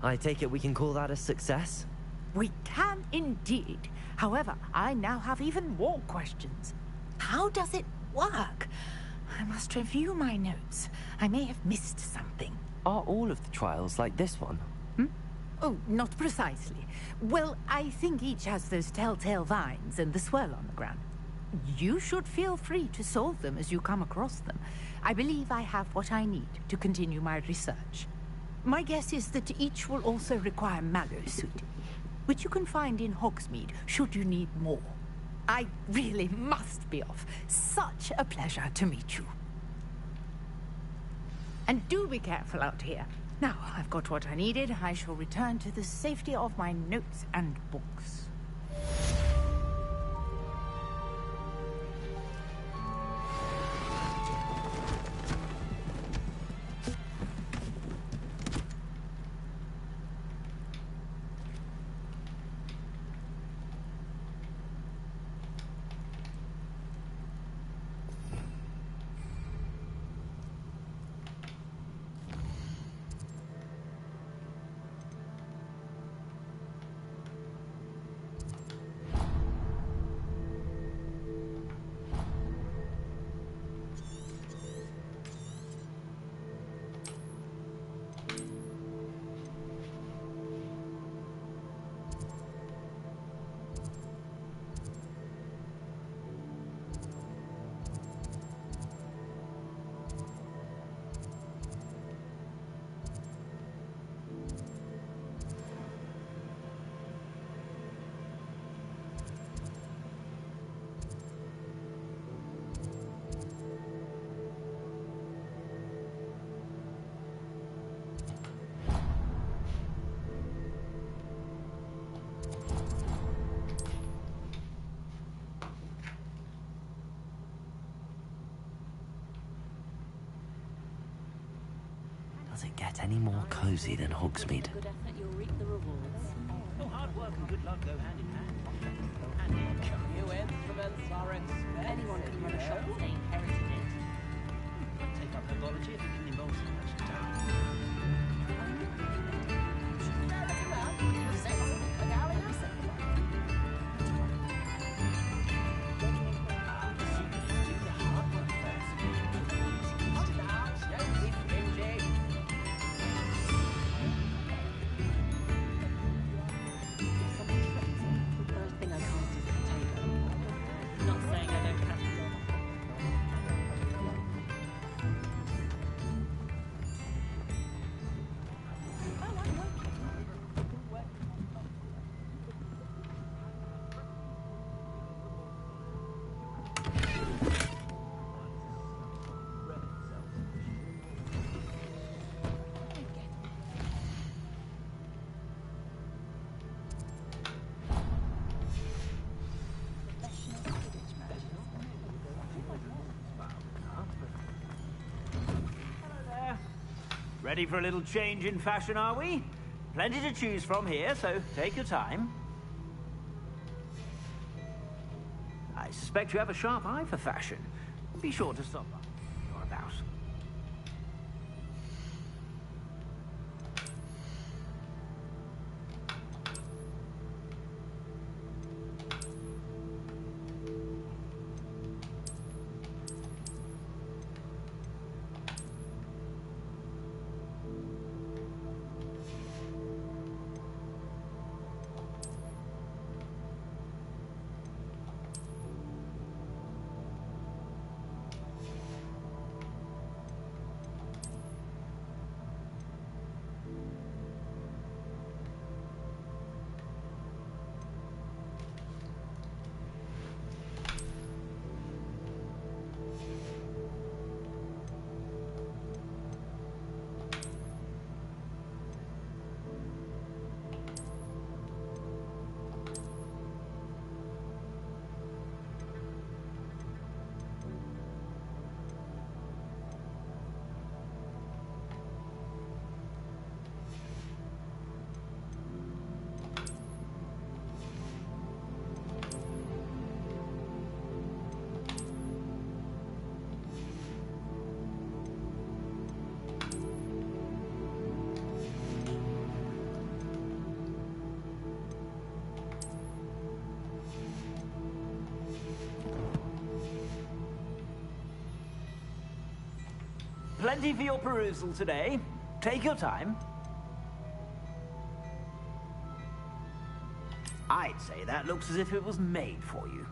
I take it we can call that a success? We can indeed. However, I now have even more questions. How does it work? I must review my notes. I may have missed something. Are all of the trials like this one? Oh, not precisely. Well, I think each has those telltale vines and the swirl on the ground. You should feel free to solve them as you come across them. I believe I have what I need to continue my research. My guess is that each will also require Mallowsuit, which you can find in Hogsmeade should you need more. I really must be off. Such a pleasure to meet you. And do be careful out here. Now, I've got what I needed. I shall return to the safety of my notes and books. Does it get any more cozy than Hogsmeade? Good effort, you'll reap the rewards. Oh, hard work and good luck go hand in hand. Hand in hand. New instruments are expensive. Anyone can run a shop if they inherited it. I'd take up herbology if it didn't involve so much time. First thing I cast is a potato. Not saying I don't have Ready for a little change in fashion, are we? Plenty to choose from here, so take your time. I suspect you have a sharp eye for fashion. Be sure to stop by when you're about. Plenty for your perusal today. Take your time. I'd say that looks as if it was made for you.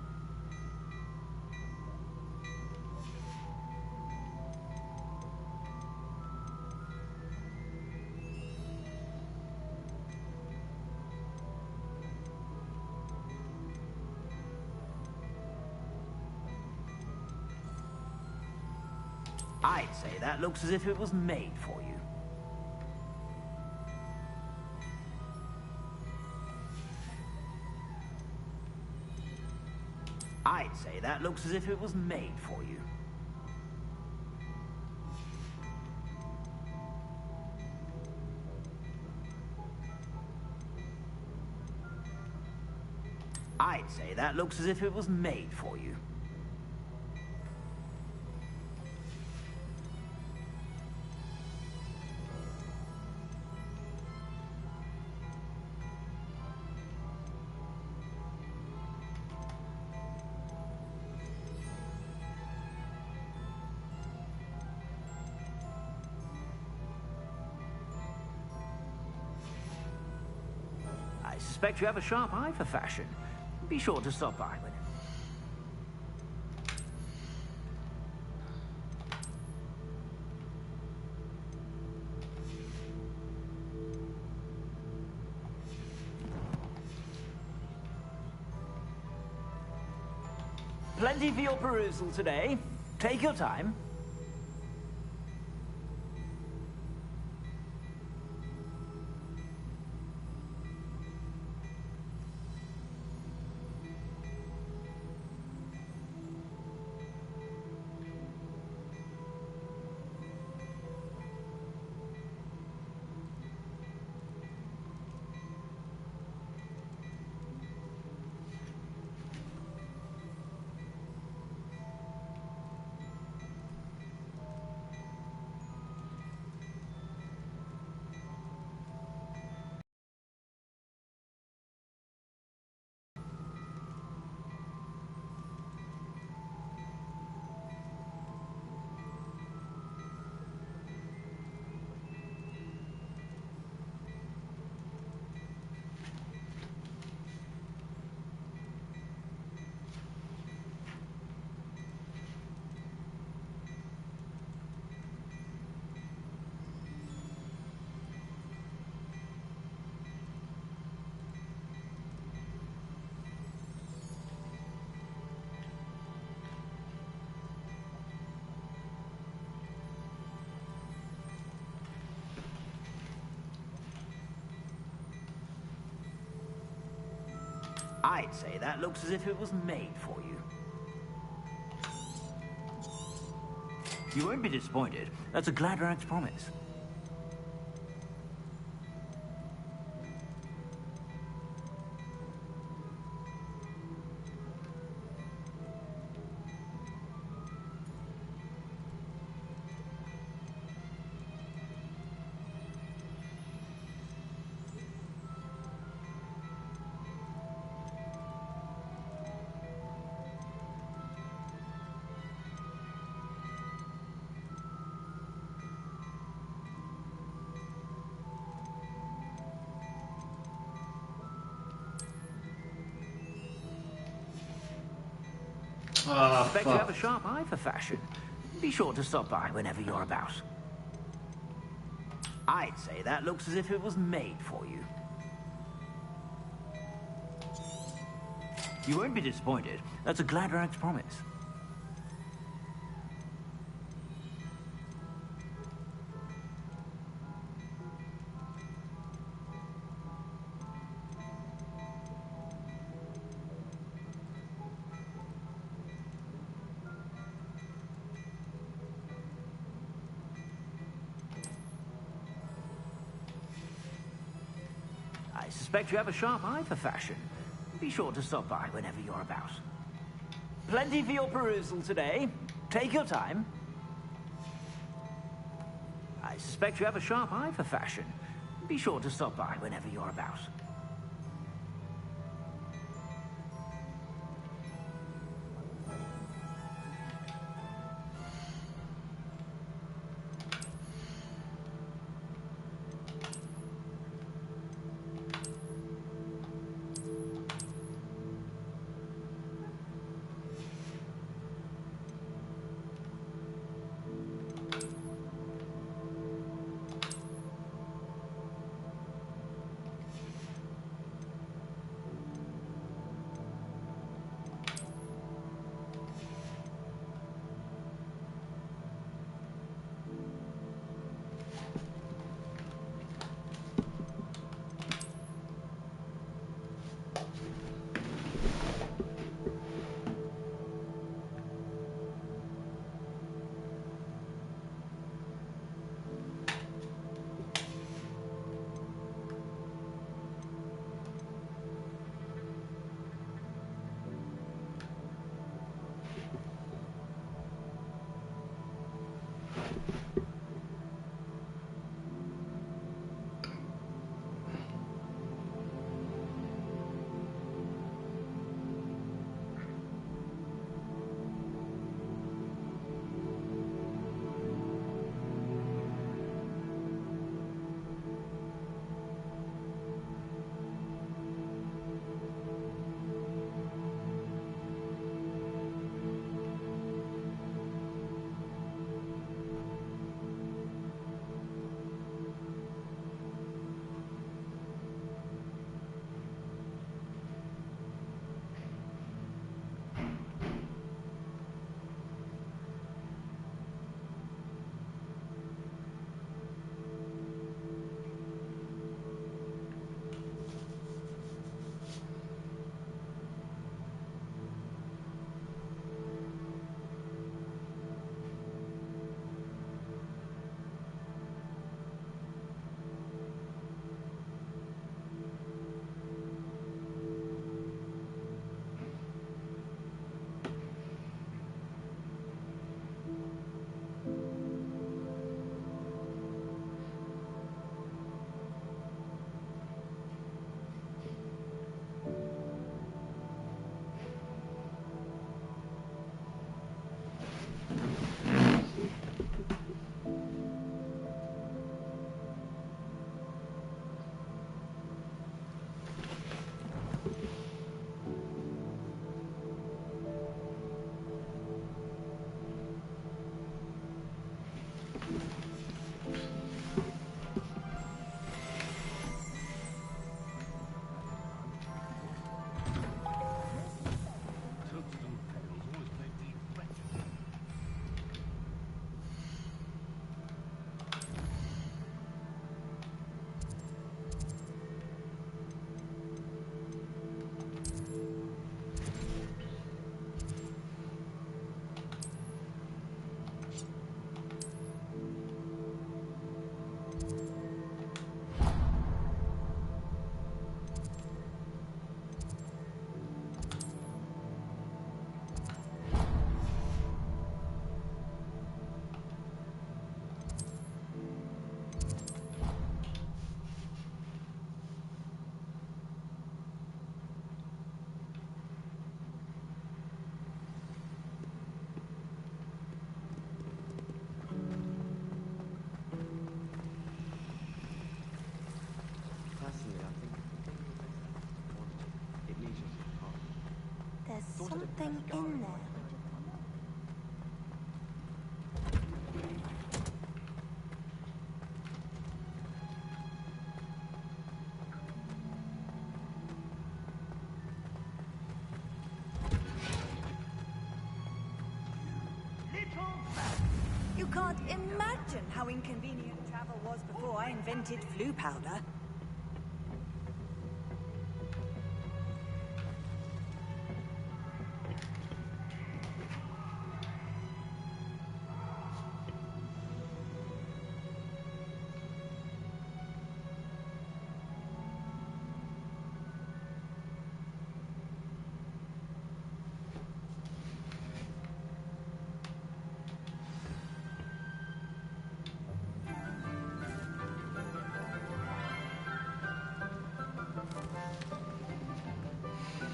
I'd say that looks as if it was made for you. I'd say that looks as if it was made for you. I'd say that looks as if it was made for you. I suspect you have a sharp eye for fashion. Be sure to stop by when... Plenty for your perusal today. Take your time. I'd say that looks as if it was made for you. You won't be disappointed. That's a Gladrax promise. I suspect you have a sharp eye for fashion. Be sure to stop by whenever you're about. I'd say that looks as if it was made for you. You won't be disappointed. That's a Gladrax promise. I suspect you have a sharp eye for fashion. Be sure to stop by whenever you're about. Plenty for your perusal today. Take your time. I suspect you have a sharp eye for fashion. Be sure to stop by whenever you're about. something in there. You can't imagine how inconvenient travel was before I invented flu powder.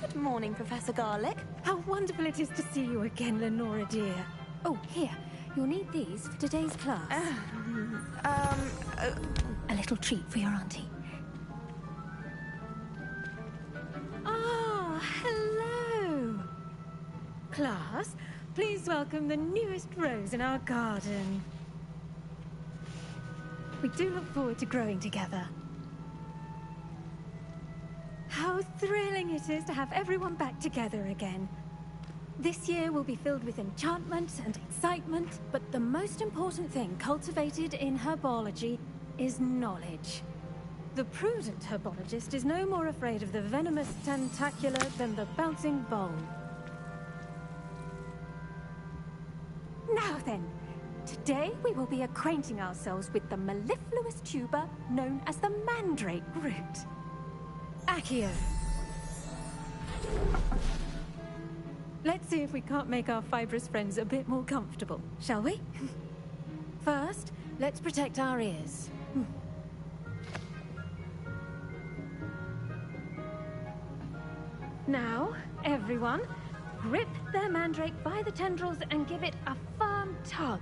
Good morning, Professor Garlic. How wonderful it is to see you again, Lenora dear. Oh, here. You'll need these for today's class. A little treat for your auntie. Ah, hello. Class, please welcome the newest rose in our garden. We do look forward to growing together. How thrilling it is to have everyone back together again. This year will be filled with enchantment and excitement, but the most important thing cultivated in herbology is knowledge. The prudent herbologist is no more afraid of the venomous tentacula than the bouncing vole. Now then, today we will be acquainting ourselves with the mellifluous tuber known as the mandrake root. Accio. Let's see if we can't make our fibrous friends a bit more comfortable, shall we? First, let's protect our ears. Now, everyone, grip their mandrake by the tendrils and give it a firm tug.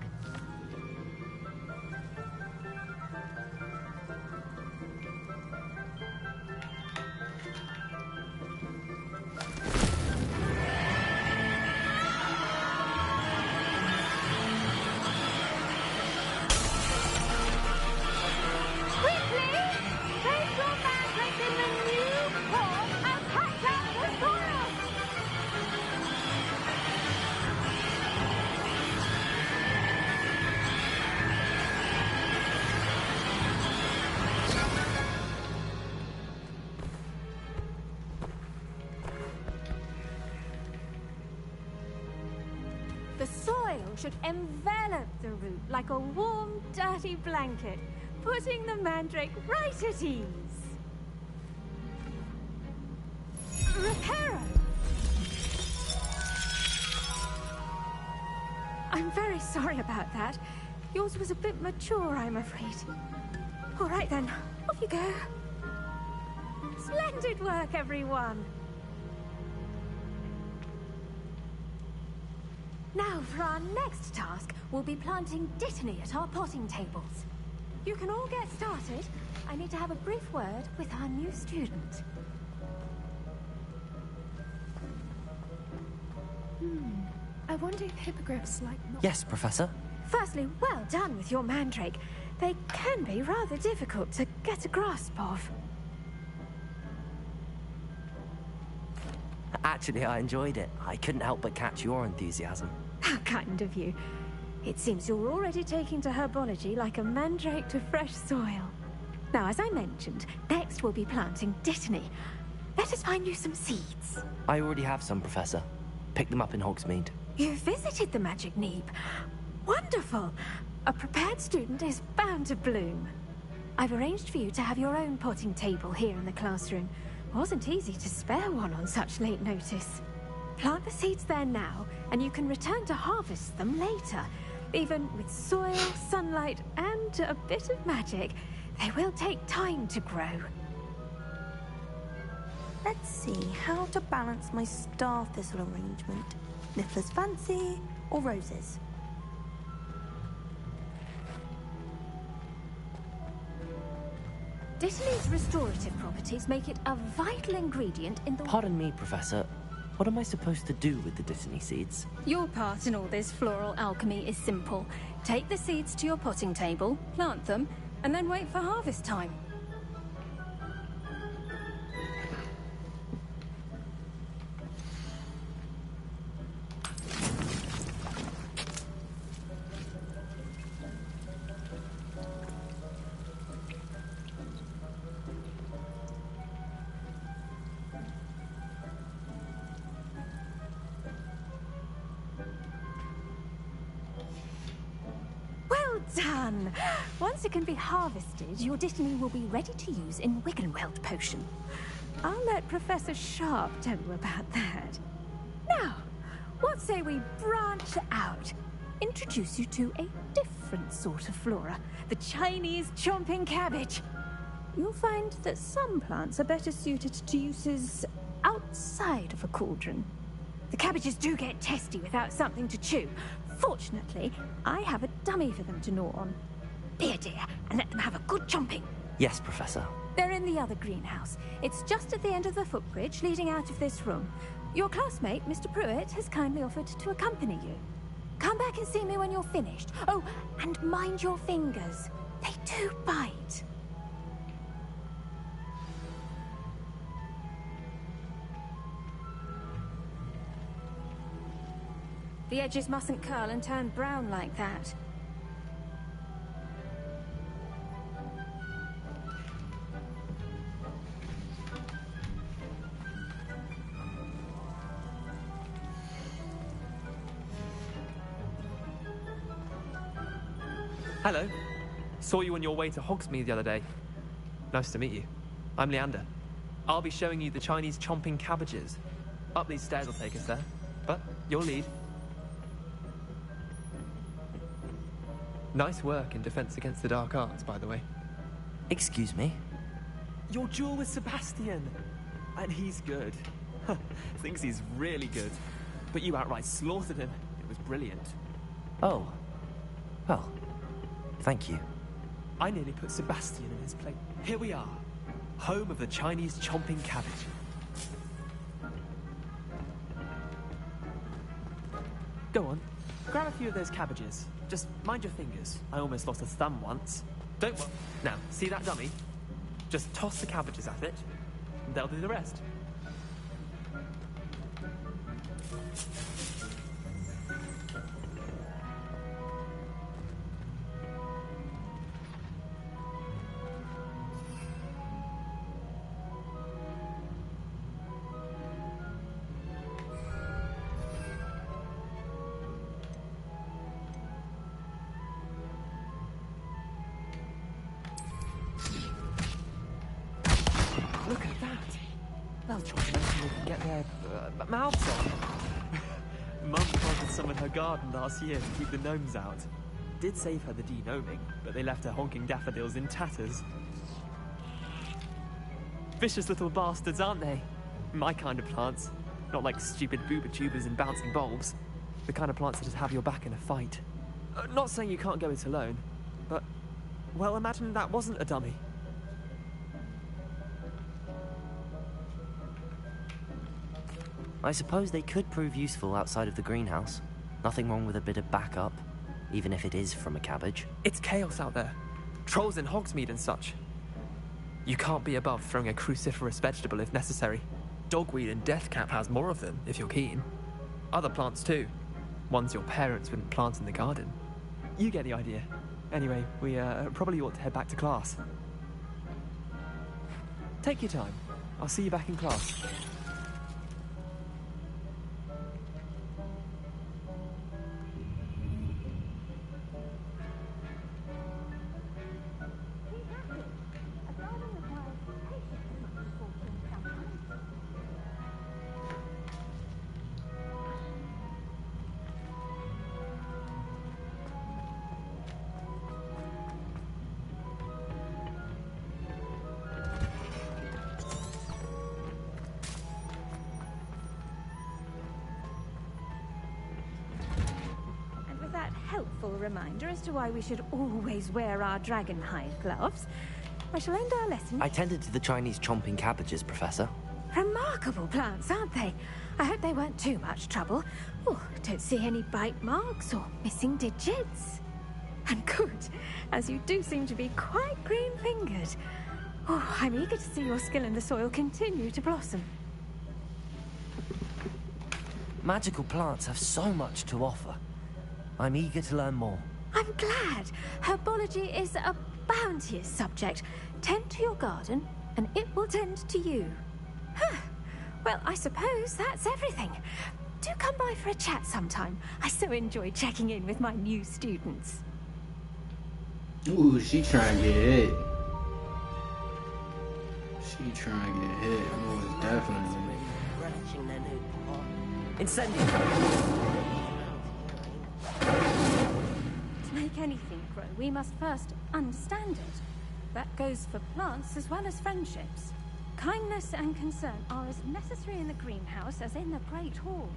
The soil should envelop the root like a warm, dirty blanket, putting the mandrake right at ease. Reparo! I'm very sorry about that. Yours was a bit mature, I'm afraid. All right then, off you go. Splendid work, everyone! Now, for our next task, we'll be planting dittany at our potting tables. You can all get started. I need to have a brief word with our new student. I wonder if hippogriffs like... Yes, Professor. Firstly, well done with your mandrake. They can be rather difficult to get a grasp of. Actually, I enjoyed it. I couldn't help but catch your enthusiasm. How kind of you. It seems you're already taking to herbology like a mandrake to fresh soil. Now, as I mentioned, next we'll be planting dittany. Let us find you some seeds. I already have some, Professor. Picked them up in Hogsmeade. You visited the Magic Neep. Wonderful. A prepared student is bound to bloom. I've arranged for you to have your own potting table here in the classroom. Wasn't easy to spare one on such late notice. Plant the seeds there now, and you can return to harvest them later. Even with soil, sunlight, and a bit of magic, they will take time to grow. Let's see how to balance my star thistle arrangement. Niffler's fancy or roses? Dittany's restorative properties make it a vital ingredient in the... Pardon me, Professor. What am I supposed to do with the Dittany seeds? Your part in all this floral alchemy is simple. Take the seeds to your potting table, plant them, and then wait for harvest time. Done! Once it can be harvested, your Dittany will be ready to use in Wiggenweld potion. I'll let Professor Sharp tell you about that. Now, what say we branch out? Introduce you to a different sort of flora, the Chinese chomping cabbage. You'll find that some plants are better suited to uses outside of a cauldron. The cabbages do get testy without something to chew. Fortunately, I have a dummy for them to gnaw on. Be a dear, and let them have a good chomping. Yes, Professor. They're in the other greenhouse. It's just at the end of the footbridge leading out of this room. Your classmate, Mr. Pruitt, has kindly offered to accompany you. Come back and see me when you're finished. Oh, and mind your fingers. They do bite. The edges mustn't curl and turn brown like that. Hello. Saw you on your way to Hogsmeade the other day. Nice to meet you. I'm Leander. I'll be showing you the Chinese chomping cabbages. Up these stairs will take us there, but you'll lead. Nice work in Defense Against the Dark Arts, by the way. Excuse me? Your duel with Sebastian. And he's good. Thinks he's really good. But you outright slaughtered him. It was brilliant. Oh. Well, thank you. I nearly put Sebastian in his place. Here we are. Home of the Chinese chomping cabbage. Go on. Grab a few of those cabbages. Just mind your fingers. I almost lost a thumb once. Don't worry. Now, see that dummy? Just toss the cabbages at it, and they'll do the rest. Look at that! They'll try to make sure they can get their mouths on. Mum planted some in her garden last year to keep the gnomes out. Did save her the de-gnoming, but they left her honking daffodils in tatters. Vicious little bastards, aren't they? My kind of plants. Not like stupid booba tubers and bouncing bulbs. The kind of plants that just have your back in a fight. Not saying you can't go it alone, but... well, imagine that wasn't a dummy. I suppose they could prove useful outside of the greenhouse. Nothing wrong with a bit of backup, even if it is from a cabbage. It's chaos out there. Trolls in Hogsmeade and such. You can't be above throwing a cruciferous vegetable if necessary. Dogweed and deathcap has more of them, if you're keen. Other plants too. Ones your parents wouldn't plant in the garden. You get the idea. Anyway, we probably ought to head back to class. Take your time. I'll see you back in class. Helpful reminder as to why we should always wear our dragon hide gloves. I shall end our lesson. I tended to the Chinese chomping cabbages, Professor. Remarkable plants, aren't they? I hope they weren't too much trouble. Oh, don't see any bite marks or missing digits. And good, as you do seem to be quite green-fingered. Oh, I'm eager to see your skill in the soil continue to blossom. Magical plants have so much to offer. I'm eager to learn more. I'm glad. Herbology is a bounteous subject. Tend to your garden, and it will tend to you. Huh. Well, I suppose that's everything. Do come by for a chat sometime. I so enjoy checking in with my new students. Ooh, she trying to get hit. She trying to get hit. Most definitely. Incendio! To make anything grow, we must first understand it. That goes for plants as well as friendships. Kindness and concern are as necessary in the greenhouse as in the Great Hall.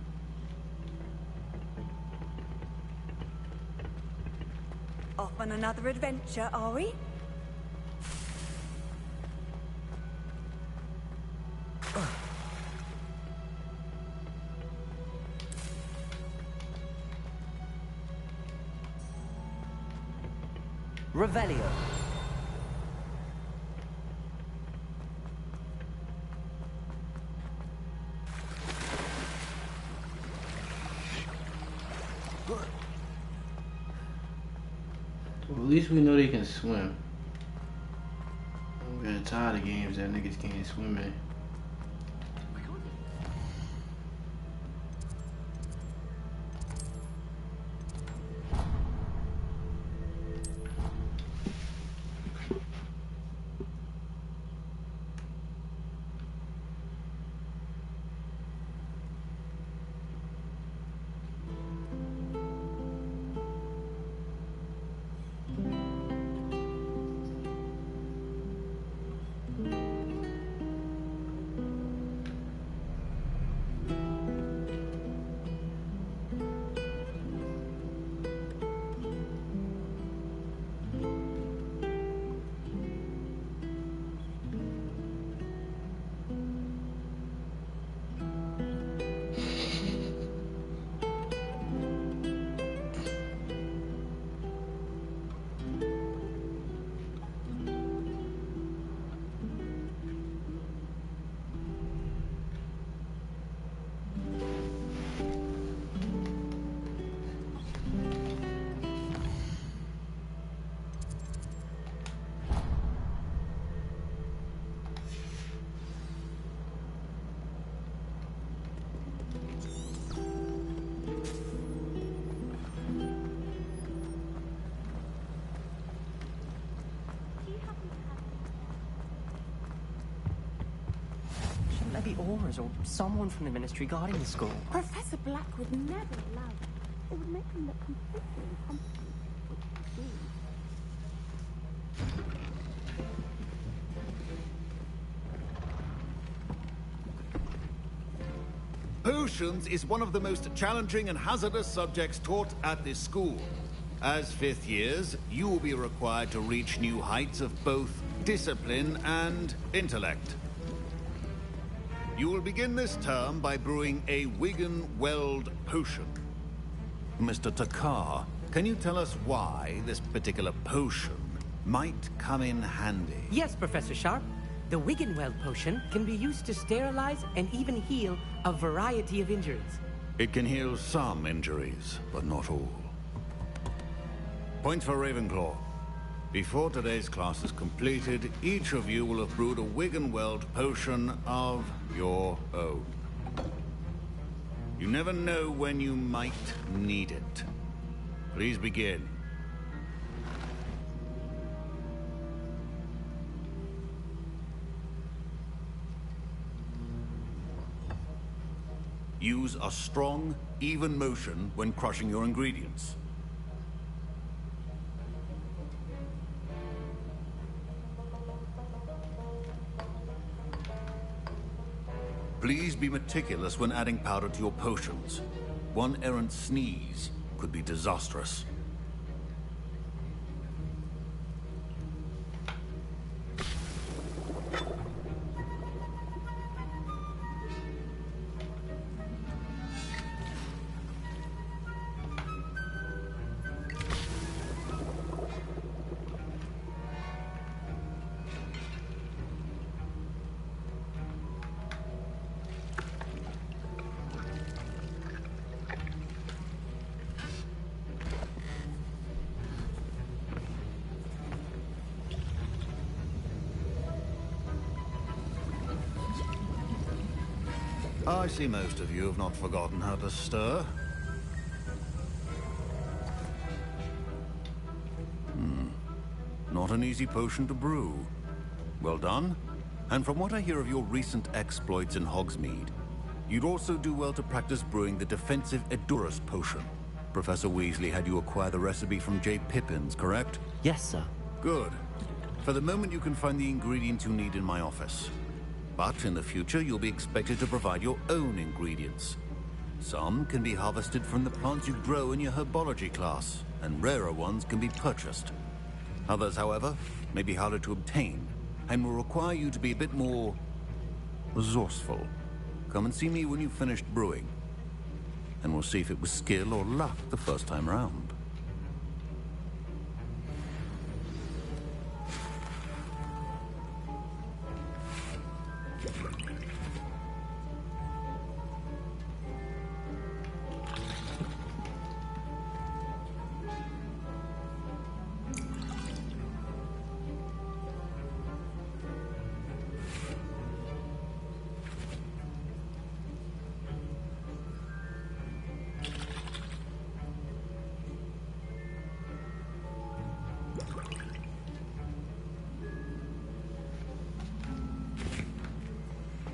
Off on another adventure, are we? Revelio. Well, at least we know they can swim. I'm getting tired of games that niggas can't swim in. Shouldn't there be auras or someone from the ministry guarding the school? Professor Black would never allow that. It would make him look completely incompetent, which he do. Potions is one of the most challenging and hazardous subjects taught at this school. As fifth years, you will be required to reach new heights of both discipline and intellect. You will begin this term by brewing a Wigan-Weld potion. Mr. Takar, can you tell us why this particular potion might come in handy? Yes, Professor Sharp. The Wiggenweld potion can be used to sterilize and even heal a variety of injuries. It can heal some injuries, but not all. Points for Ravenclaw. Before today's class is completed, each of you will have brewed a Wiggenweld potion of your own. You never know when you might need it. Please begin. Use a strong, even motion when crushing your ingredients. Please be meticulous when adding powder to your potions. One errant sneeze could be disastrous. I see most of you have not forgotten how to stir. Not an easy potion to brew. Well done. And from what I hear of your recent exploits in Hogsmeade, you'd also do well to practice brewing the defensive Edurus potion. Professor Weasley had you acquire the recipe from J. Pippins, correct? Yes, sir. Good. For the moment, you can find the ingredients you need in my office. But in the future, you'll be expected to provide your own ingredients. Some can be harvested from the plants you grow in your herbology class, and rarer ones can be purchased. Others, however, may be harder to obtain, and will require you to be a bit more resourceful. Come and see me when you've finished brewing, and we'll see if it was skill or luck the first time round.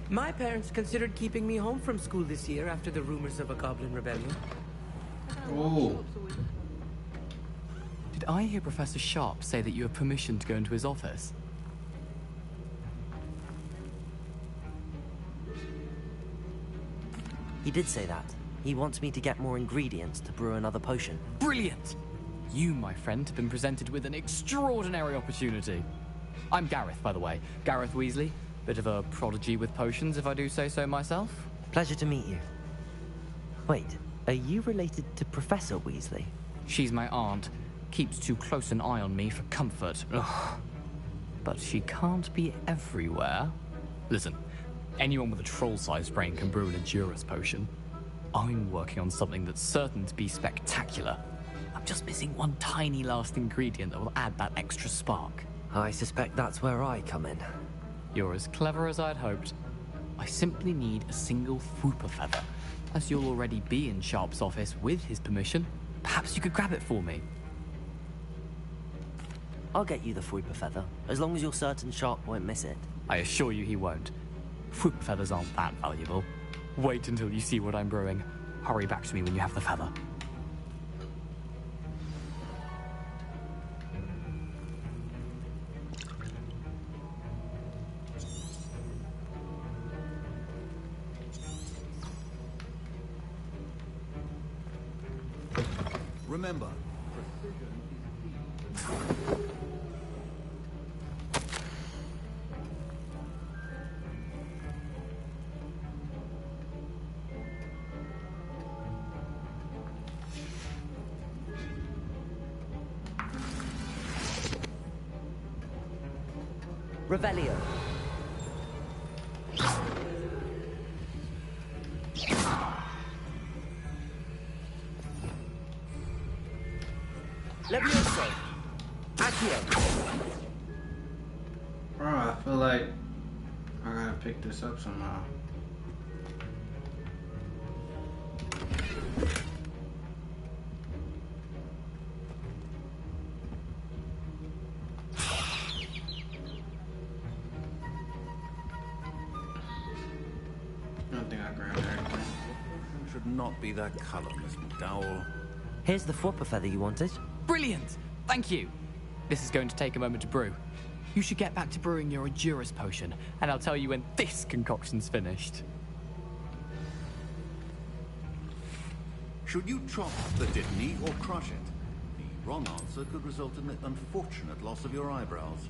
My parents considered keeping me home from school this year after the rumors of a goblin rebellion. Oh. Did I hear Professor Sharp say that you have permission to go into his office? He did say that. He wants me to get more ingredients to brew another potion. Brilliant! You, my friend, have been presented with an extraordinary opportunity. I'm Gareth, by the way. Gareth Weasley. Bit of a prodigy with potions, if I do say so myself. Pleasure to meet you. Wait, are you related to Professor Weasley? She's my aunt. Keeps too close an eye on me for comfort. Ugh. But she can't be everywhere. Listen, anyone with a troll-sized brain can brew an Edurus potion. I'm working on something that's certain to be spectacular. I'm just missing one tiny last ingredient that will add that extra spark. I suspect that's where I come in. You're as clever as I'd hoped. I simply need a single Fwooper feather. As you'll already be in Sharp's office with his permission, perhaps you could grab it for me. I'll get you the Fwooper feather, as long as you're certain Sharp won't miss it. I assure you he won't. Fwooper feathers aren't that valuable. Wait until you see what I'm brewing. Hurry back to me when you have the feather. Remember, Revelio. Levioso. Accio. Bro, I feel like I gotta pick this up somehow. I don't think I grabbed everything. should not be that color, Miss McDowell. Here's the Fwooper feather you wanted. Brilliant! Thank you! This is going to take a moment to brew. You should get back to brewing your Edurus potion, and I'll tell you when this concoction's finished. Should you chop the Dittany or crush it? The wrong answer could result in the unfortunate loss of your eyebrows.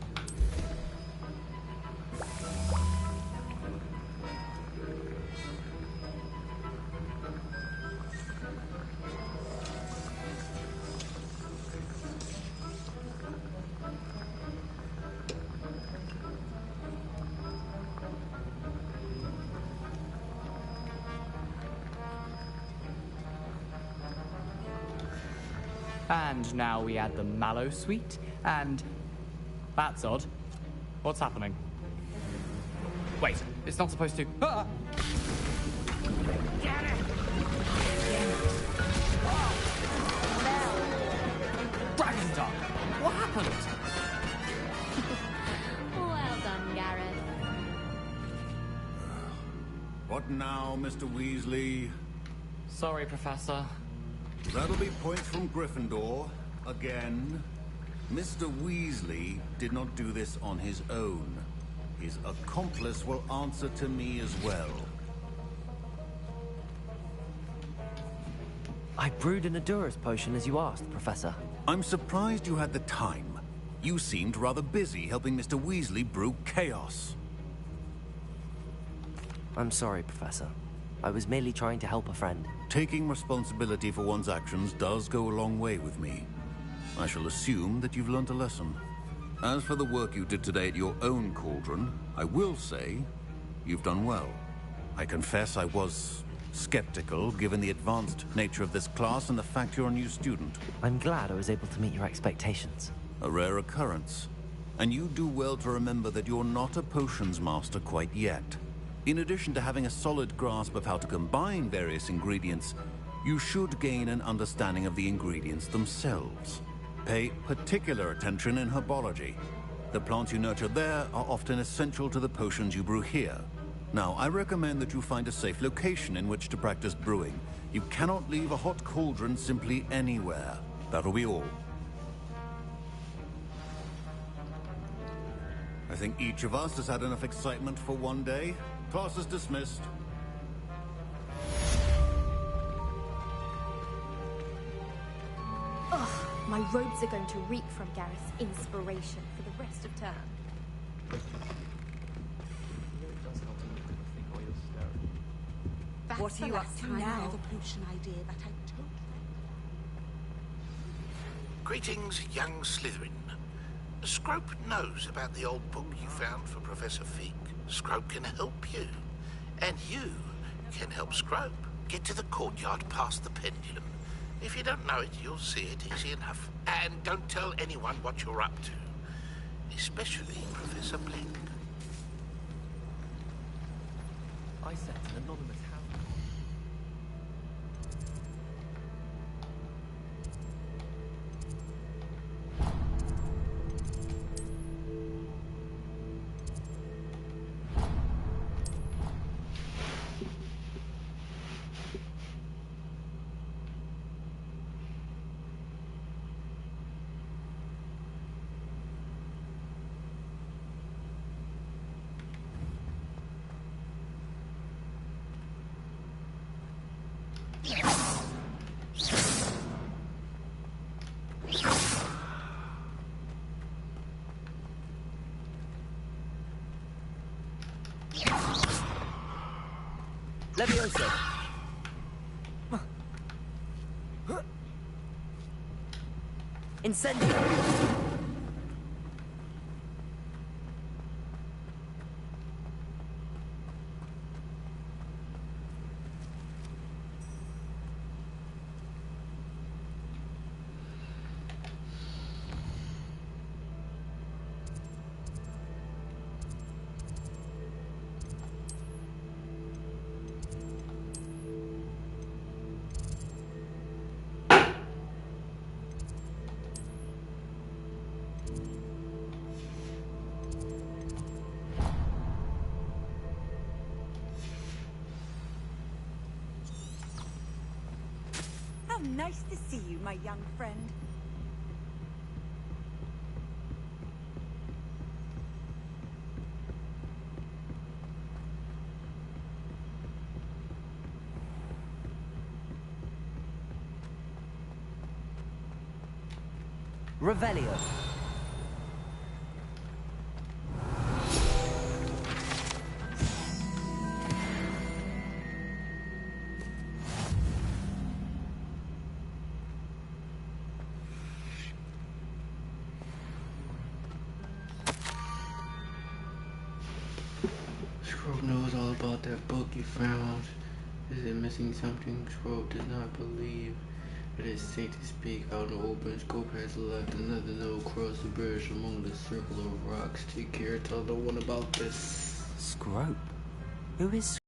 And now we add the mallow sweet, and... That's odd. What's happening? Wait, it's not supposed to... Ah! Dragon Tongue! What happened? Well done, Gareth. What now, Mr. Weasley? Sorry, Professor. That'll be points from Gryffindor. Again. Mr. Weasley did not do this on his own. His accomplice will answer to me as well. I brewed an Adurus potion as you asked, Professor. I'm surprised you had the time. You seemed rather busy helping Mr. Weasley brew chaos. I'm sorry, Professor. I was merely trying to help a friend. Taking responsibility for one's actions does go a long way with me. I shall assume that you've learned a lesson. As for the work you did today at your own cauldron, I will say you've done well. I confess I was skeptical, given the advanced nature of this class and the fact you're a new student. I'm glad I was able to meet your expectations. A rare occurrence. And you do well to remember that you're not a potions master quite yet. In addition to having a solid grasp of how to combine various ingredients, you should gain an understanding of the ingredients themselves. Pay particular attention in herbology. The plants you nurture there are often essential to the potions you brew here. Now, I recommend that you find a safe location in which to practice brewing. You cannot leave a hot cauldron simply anywhere. That'll be all. I think each of us has had enough excitement for one day. Class is dismissed. Ugh, my robes are going to reek from Gareth's inspiration for the rest of term. What are you up to now? I have a potion idea that I totally... Greetings, young Slytherin. Scrope knows about the old book you found for Professor Fig. Scrope can help you. And you can help Scrope. Get to the courtyard past the pendulum. If you don't know it, you'll see it easy enough. And don't tell anyone what you're up to. Especially Professor Blink. I sent an anonymous house. Leviosa! Incendio! How nice to see you, my young friend. Revelio. Scrope knows all about that book you found. Is it missing something? Scrope does not believe it is safe to speak out in the open. Scrope has left another note across the bridge among the circle of rocks. Take care, tell no one about this. Scrope? Who is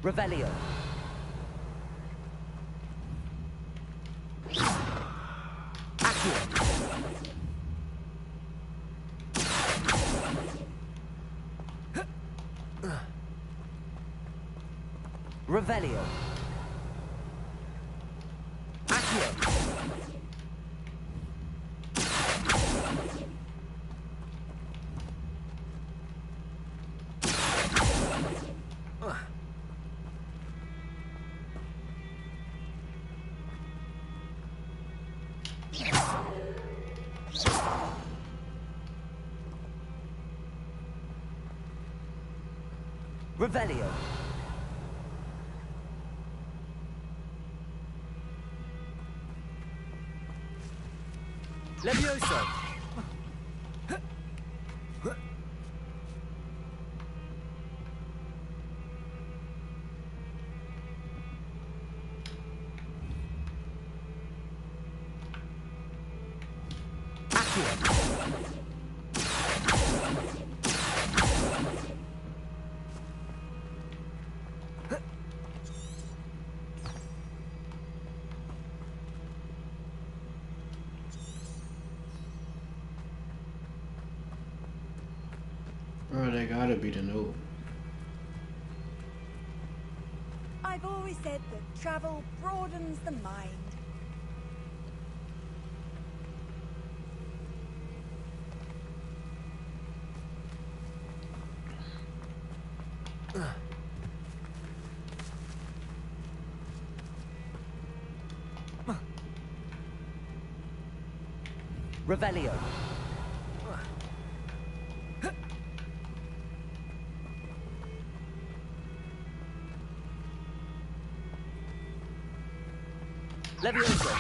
Revelio. Accio. Revelio. Accio. Revelio. Levioso. Bro, they gotta be the note. I've always said that travel broadens the mind. Revelio. Levioso.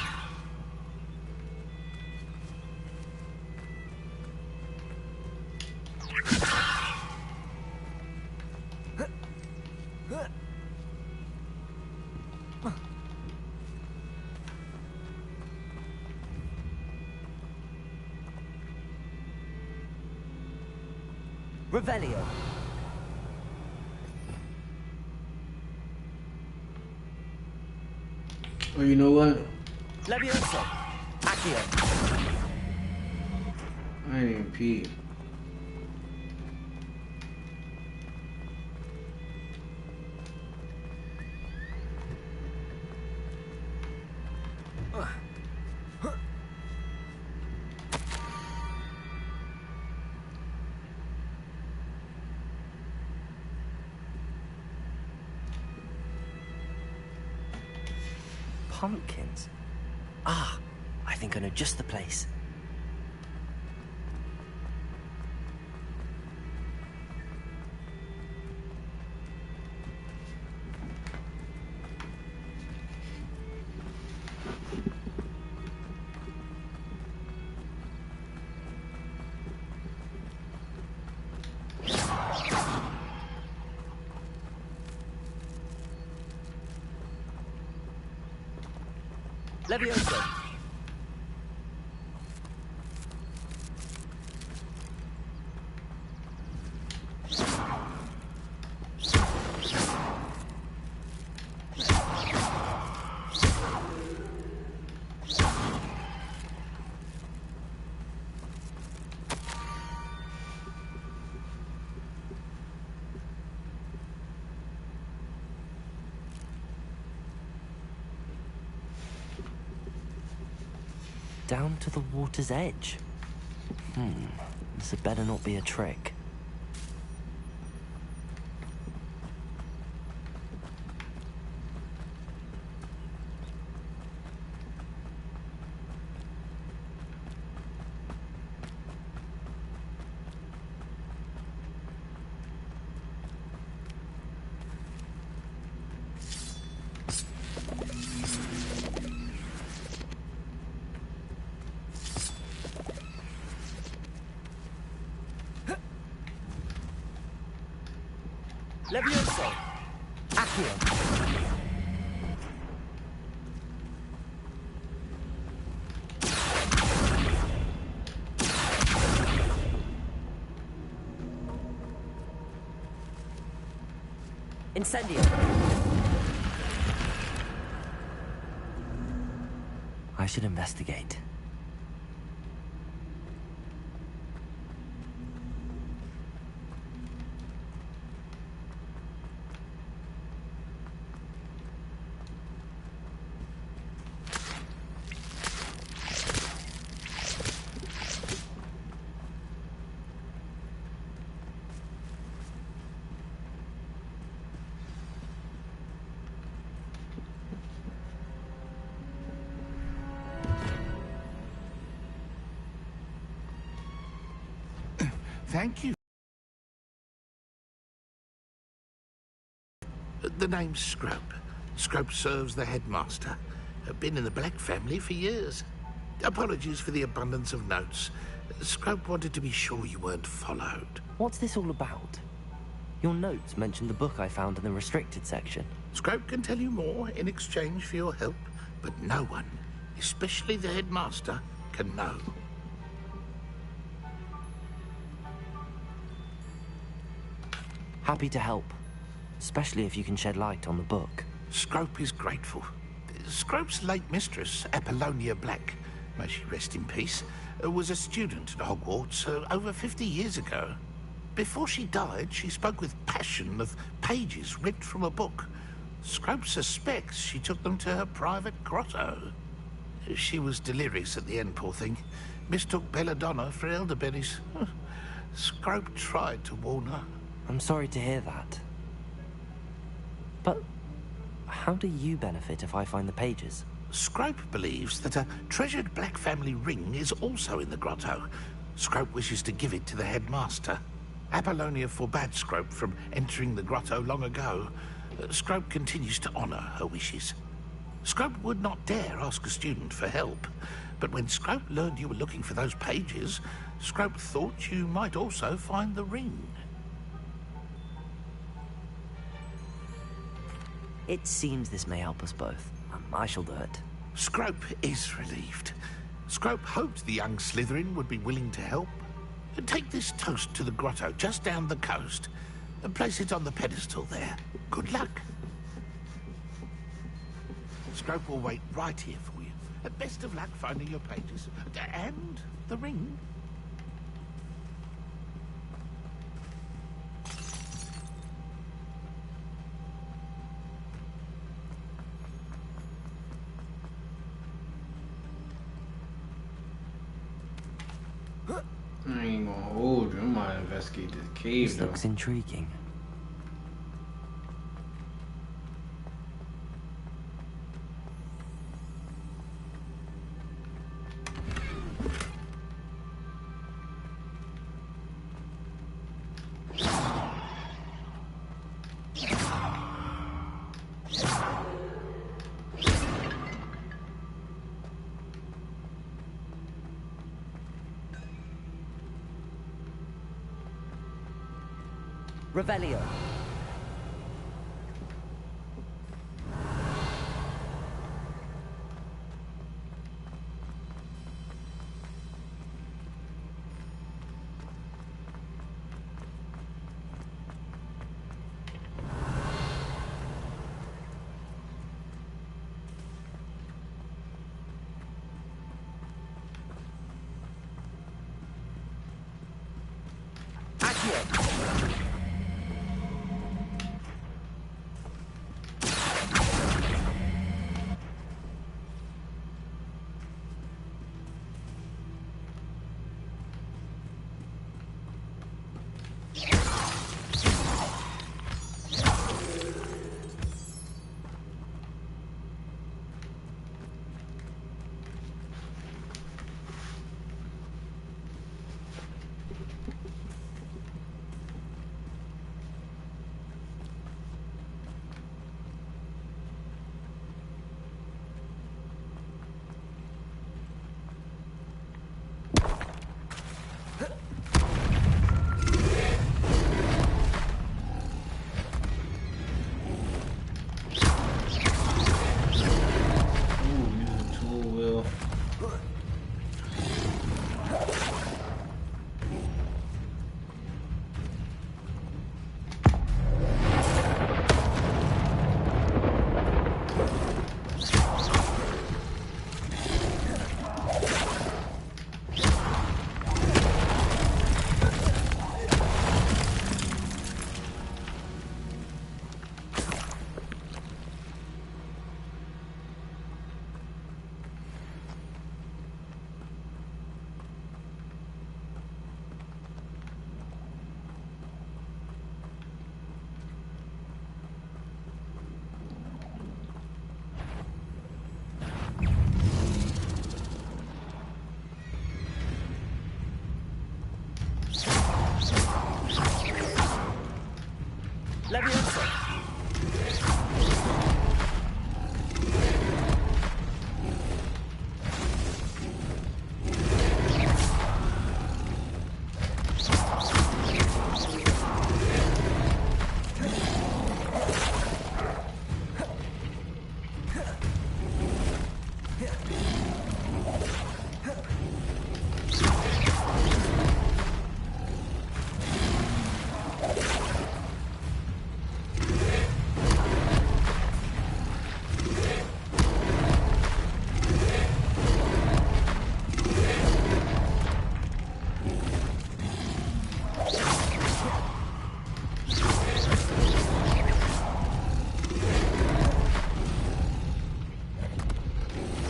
Revelio. Oh, you know what? Levioso. Accio. I ain't even pee. Pumpkins. Ah, I think I know just the place. Levioso. Down to the water's edge. This had better not be a trick. Levioso. Accio. Incendio! I should investigate. Thank you. The name's Scrope. Scrope serves the headmaster. Been in the Black family for years. Apologies for the abundance of notes. Scrope wanted to be sure you weren't followed. What's this all about? Your notes mentioned the book I found in the restricted section. Scrope can tell you more in exchange for your help, but no one, especially the headmaster, can know. Happy to help, especially if you can shed light on the book. Scrope is grateful. Scrope's late mistress, Apollonia Black, may she rest in peace, was a student at Hogwarts over 50 years ago. Before she died, she spoke with passion of pages ripped from a book. Scrope suspects she took them to her private grotto. She was delirious at the end, poor thing. Mistook belladonna for elderberries. Scrope tried to warn her. I'm sorry to hear that. But how do you benefit if I find the pages? Scrope believes that a treasured Black family ring is also in the grotto. Scrope wishes to give it to the headmaster. Apollonia forbade Scrope from entering the grotto long ago. Scrope continues to honor her wishes. Scrope would not dare ask a student for help, but when Scrope learned you were looking for those pages, Scrope thought you might also find the ring. It seems this may help us both. I shall do it. Scrope is relieved. Scrope hoped the young Slytherin would be willing to help. Take this toast to the grotto just down the coast and place it on the pedestal there. Good luck. Scrope will wait right here for you. Best of luck finding your pages. And the ring. I ain't gonna hold you. I might investigate this cave. This looks intriguing. Revelio.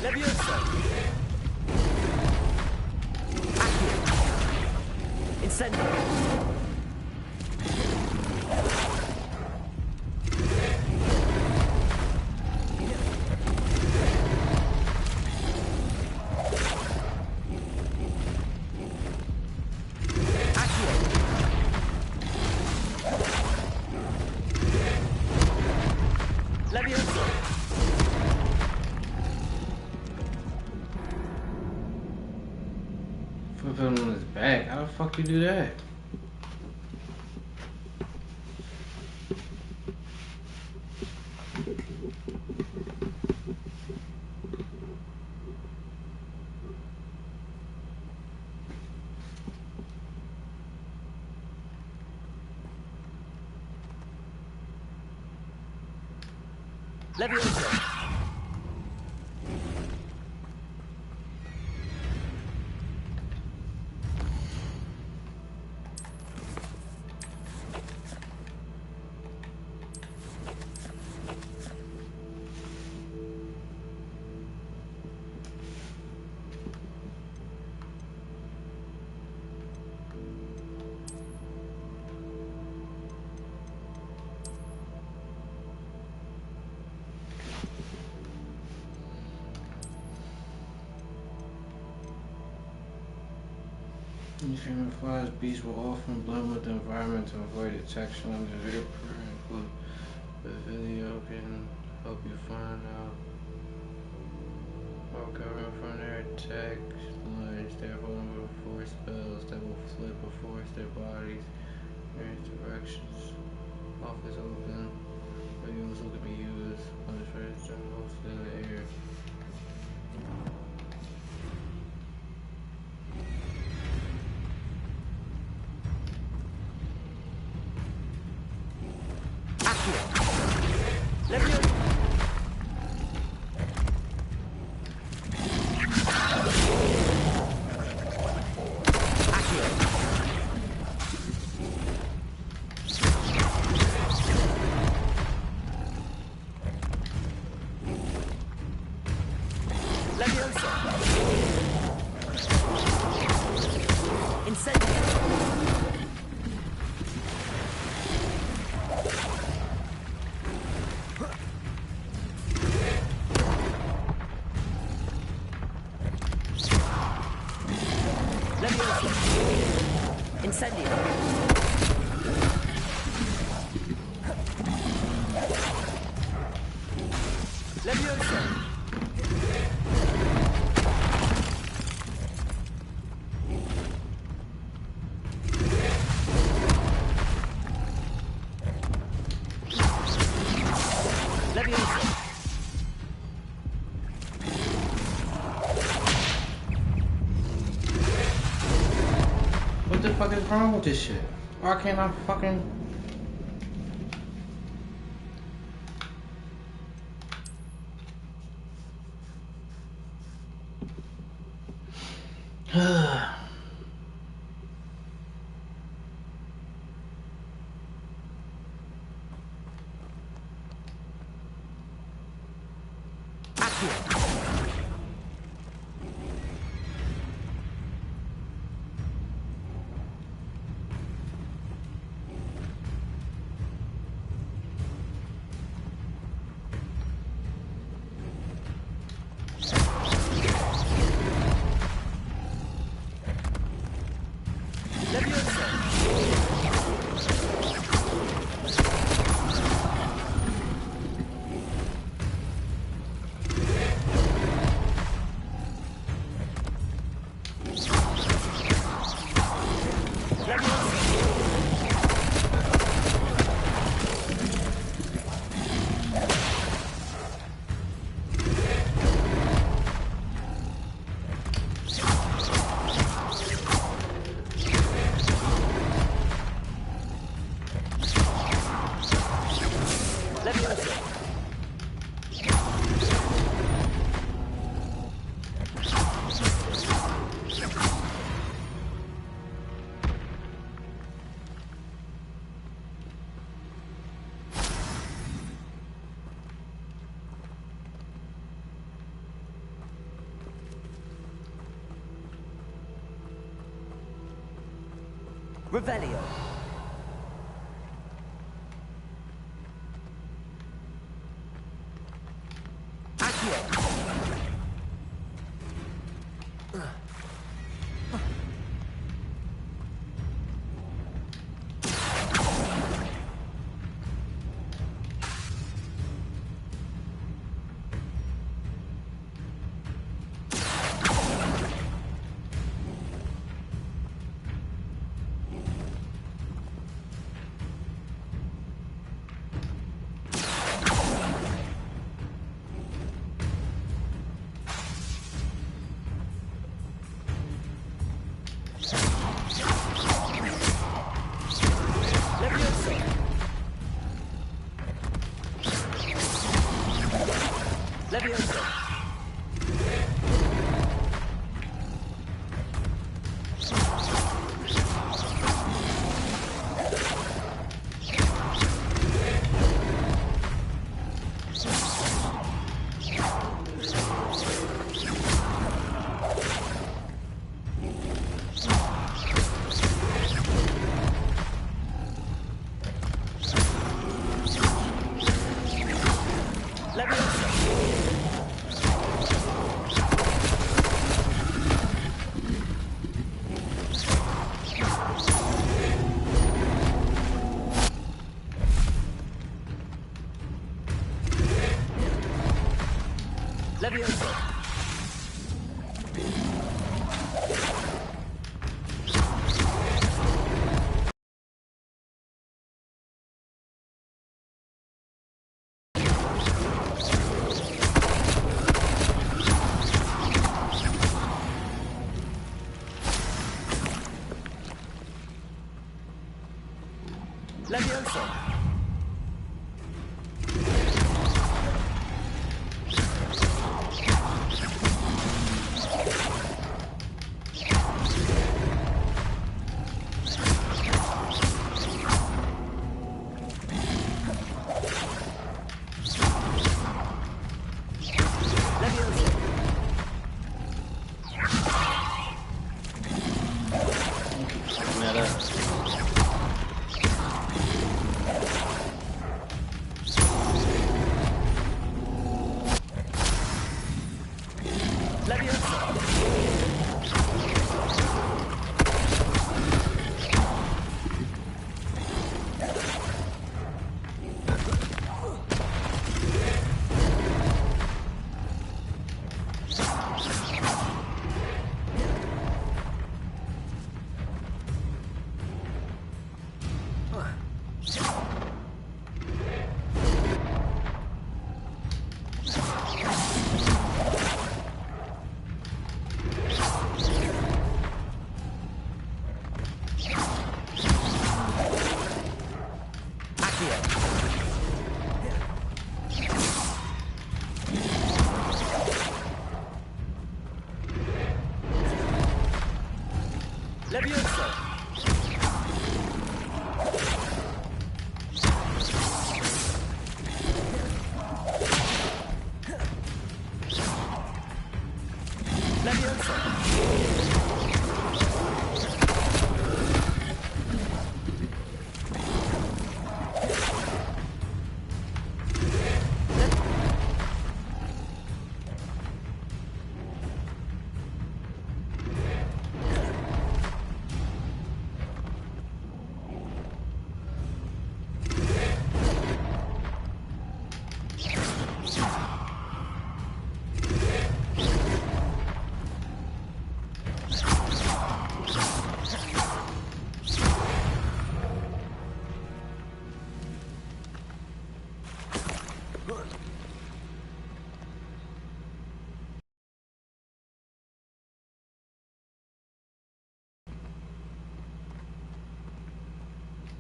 Levioso. Accio. Incendio. Put him on his back. How the fuck you do that? Levioso. These human flies beasts will often blend with the environment to avoid detection under their prey. The video can help you find out how covering from their attack lines. They're vulnerable to force spells that will flip or force their bodies in directions. Office open. They also can be used when the treasure is hosted in the air. What the fuck is wrong with this shit? Why can't I fucking... Revelio. Levioso. Levioso.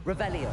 Revelio.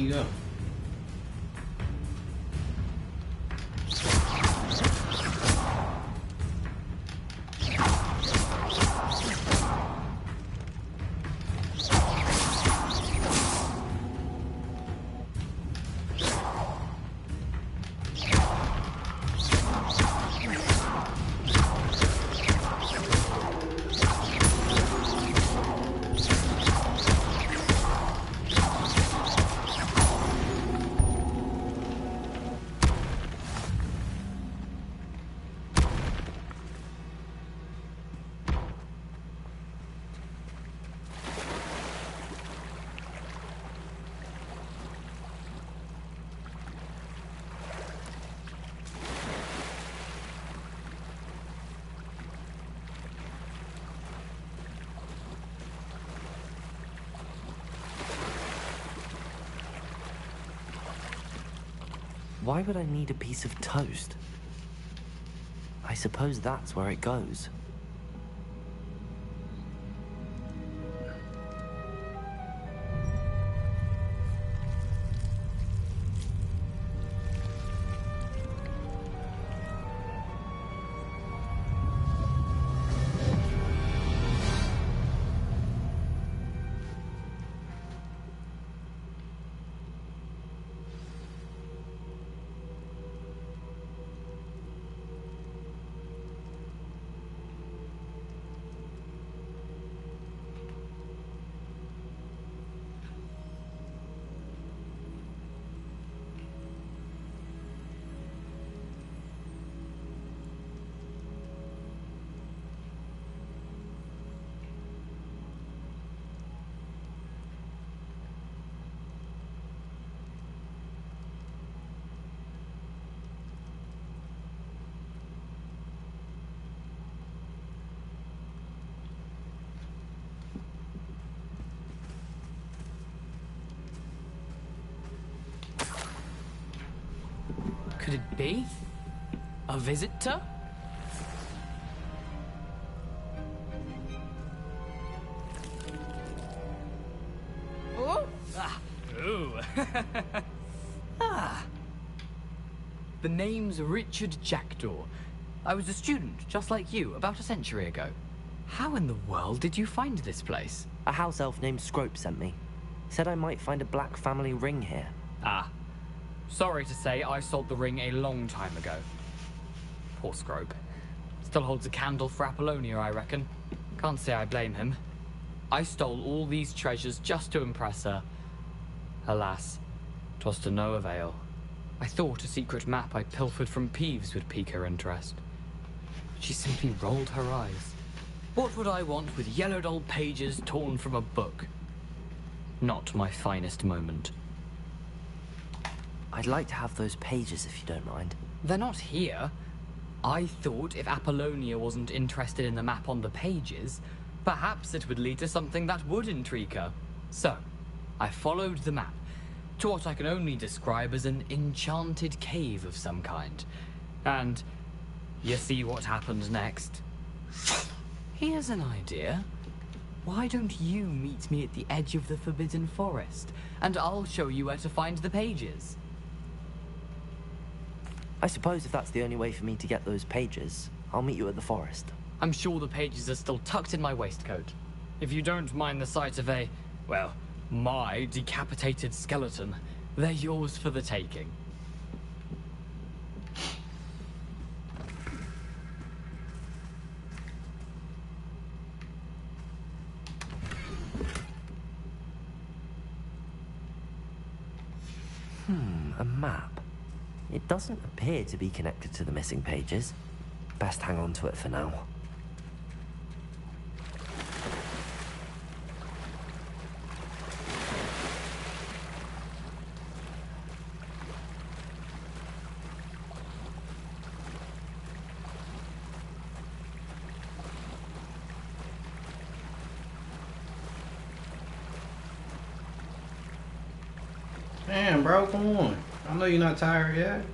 he go? Why would I need a piece of toast? I suppose that's where it goes. Could it be? A visitor? Oh! Ah. Ooh. Ah. The name's Richard Jackdaw. I was a student, just like you, about a century ago. How in the world did you find this place? A house elf named Scrope sent me. Said I might find a black family ring here. Ah. Sorry to say, I sold the ring a long time ago. Poor Scrope. Still holds a candle for Apollonia, I reckon. Can't say I blame him. I stole all these treasures just to impress her. Alas, 'twas to no avail. I thought a secret map I pilfered from Peeves would pique her interest. She simply rolled her eyes. What would I want with yellowed old pages torn from a book? Not my finest moment. I'd like to have those pages if you don't mind. They're not here. I thought if Apollonia wasn't interested in the map on the pages, perhaps it would lead to something that would intrigue her. So, I followed the map to what I can only describe as an enchanted cave of some kind. And you see what happened next. Here's an idea. Why don't you meet me at the edge of the Forbidden Forest, and I'll show you where to find the pages? I suppose if that's the only way for me to get those pages, I'll meet you at the forest. I'm sure the pages are still tucked in my waistcoat. If you don't mind the sight of a, well, my decapitated skeleton, they're yours for the taking. A map. It doesn't appear to be connected to the missing pages. Best hang on to it for now. Damn, bro, come on. I know you're not tired yet.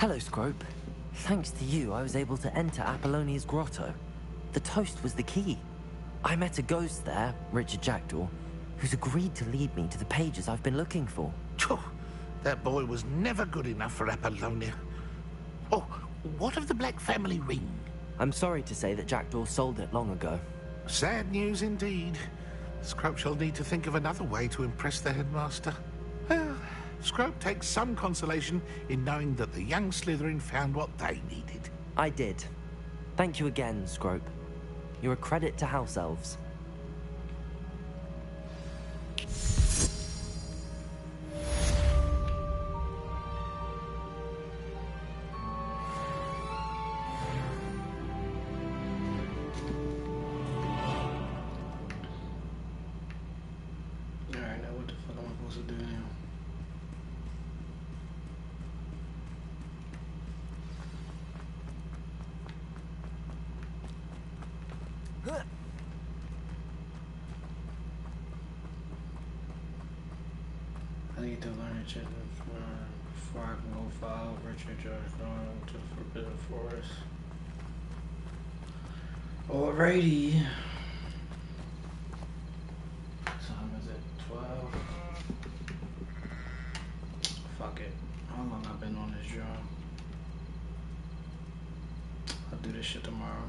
Hello, Scrope. Thanks to you, I was able to enter Apollonia's grotto. The toast was the key. I met a ghost there, Richard Jackdaw, who's agreed to lead me to the pages I've been looking for. That boy was never good enough for Apollonia. Oh, what of the Black family ring? I'm sorry to say that Jackdaw sold it long ago. Sad news indeed. Scrope shall need to think of another way to impress the headmaster. Well, Scrope takes some consolation in knowing that the young Slytherin found what they needed. I did. Thank you again, Scrope. You're a credit to House Elves. Alright, now what the fuck am I supposed to do now? I need to learn each other before I can go follow Richard George going to the Forbidden Forest. Alrighty. What time is it? 12? Fuck it. How long I've been on this job? I'll do this shit tomorrow.